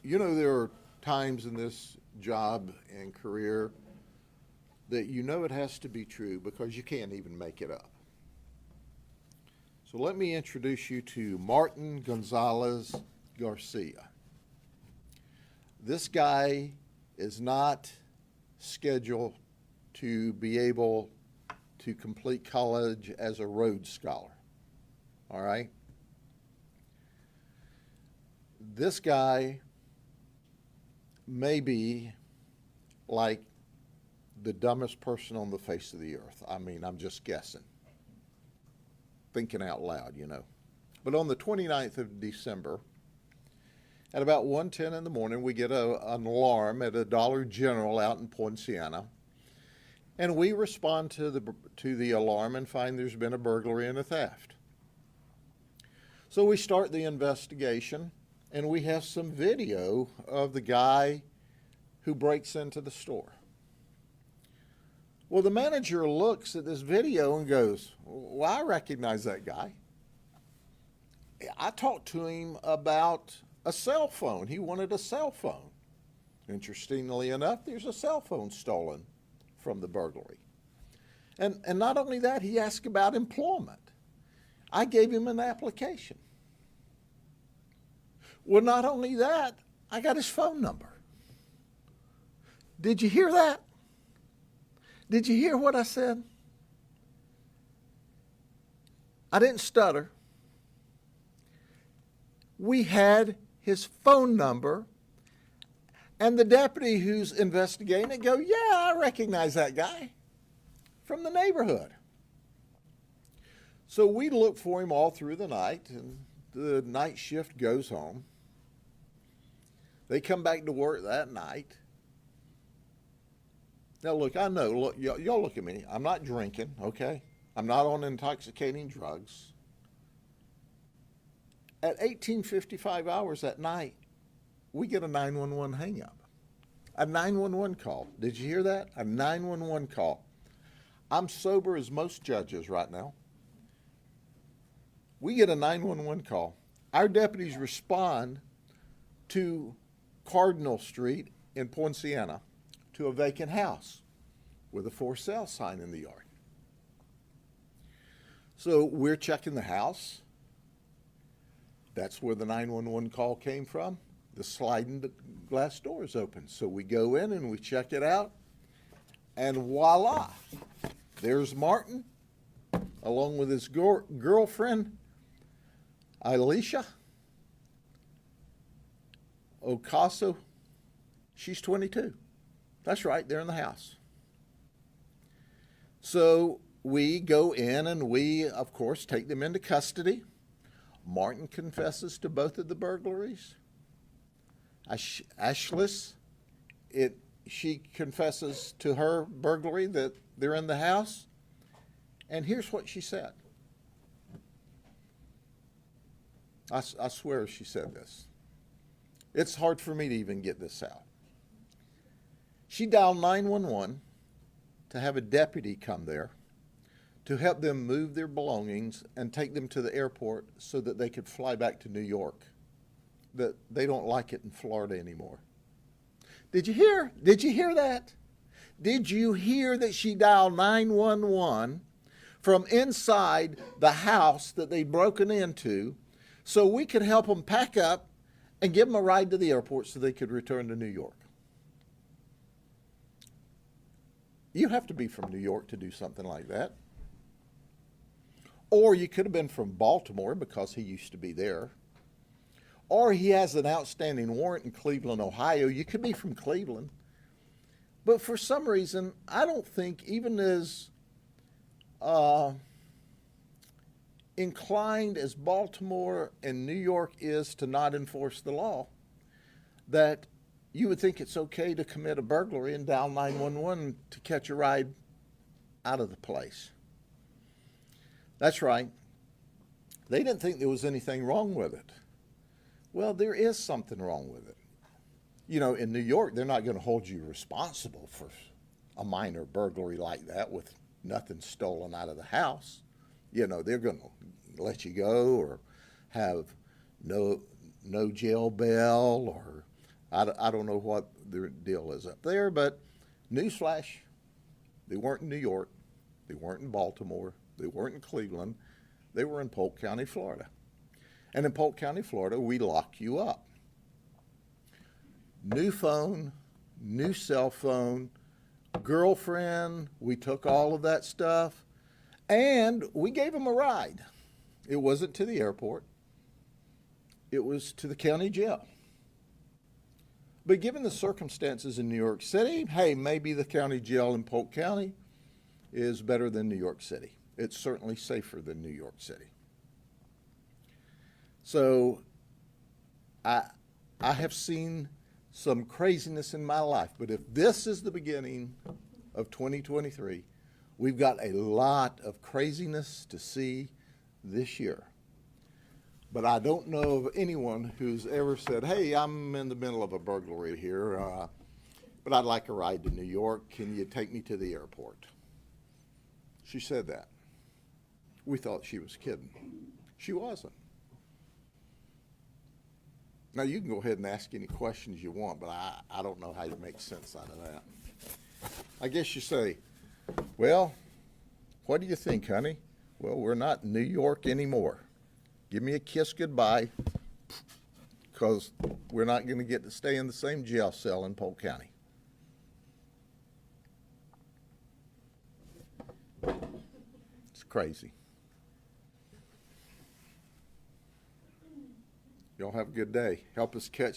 You know, there are times in this job and career that you know it has to be true because you can't even make it up. So let me introduce you to Martin Gonzalez Garcia. This guy is not scheduled to be able to complete college as a Rhodes Scholar, all right? This guy may be like the dumbest person on the face of the earth. I mean, I'm just guessing, thinking out loud, you know. But on the 29th of December, at about 1:10 in the morning, we get an alarm at a Dollar General out in Poinciana, and we respond to the alarm and find there's been a burglary and a theft. So we start the investigation, and we have some video of the guy who breaks into the store. Well, the manager looks at this video and goes, well, I recognize that guy. I talked to him about a cell phone. He wanted a cell phone. Interestingly enough, there's a cell phone stolen from the burglary. And not only that, he asked about employment. I gave him an application. Well, not only that, I got his phone number. Did you hear that? Did you hear what I said? I didn't stutter. We had his phone number, and the deputy who's investigating it go, yeah, I recognize that guy from the neighborhood. So we look for him all through the night, and the night shift goes home. They come back to work that night. Now, look, I know, look, y'all look at me. I'm not drinking, okay? I'm not on intoxicating drugs. At 18:55 hours at night, we get a 911 hang-up. A 911 call. Did you hear that? A 911 call. I'm sober as most judges right now. We get a 911 call. Our deputies respond to Cardinal Street in Poinciana to a vacant house with a for sale sign in the yard. So we're checking the house. That's where the 911 call came from. The sliding glass door is open. So we go in and we check it out, and voila, there's Martin along with his girlfriend, Alicia Ocaso. She's 22. That's right, they're in the house. So we go in and we, of course, take them into custody. Martin confesses to both of the burglaries. Ashlis, she confesses to her burglary that they're in the house. And here's what she said. I swear she said this. It's hard for me to even get this out. She dialed 911 to have a deputy come there to help them move their belongings and take them to the airport so that they could fly back to New York. That they don't like it in Florida anymore. Did you hear? Did you hear that? Did you hear that she dialed 911 from inside the house that they'd broken into so we could help them pack up and give them a ride to the airport so they could return to New York? You have to be from New York to do something like that. Or you could have been from Baltimore because he used to be there. Or he has an outstanding warrant in Cleveland, Ohio. You could be from Cleveland. But for some reason, I don't think, even as inclined as Baltimore and New York is to not enforce the law, that you would think it's okay to commit a burglary and dial 911 to catch a ride out of the place. That's right. They didn't think there was anything wrong with it. Well, there is something wrong with it. You know, in New York, they're not going to hold you responsible for a minor burglary like that with nothing stolen out of the house. You know, they're going to let you go or have no jail bail or I don't know what the deal is up there, but newsflash, they weren't in New York, they weren't in Baltimore, they weren't in Cleveland, they were in Polk County, Florida. And in Polk County, Florida, we lock you up. New phone, new cell phone, girlfriend, we took all of that stuff, and we gave them a ride. It wasn't to the airport, it was to the county jail. But given the circumstances in New York City, hey, maybe the county jail in Polk County is better than New York City. It's certainly safer than New York City. So I have seen some craziness in my life, but if this is the beginning of 2023, we've got a lot of craziness to see this year. But I don't know of anyone who's ever said, hey, I'm in the middle of a burglary here, but I'd like a ride to New York. Can you take me to the airport? She said that. We thought she was kidding. She wasn't. Now, you can go ahead and ask any questions you want, but I don't know how you make sense out of that. I guess you say, well, what do you think, honey? Well, we're not in New York anymore. Give me a kiss goodbye, because we're not going to get to stay in the same jail cell in Polk County. It's crazy. Y'all have a good day. Help us catch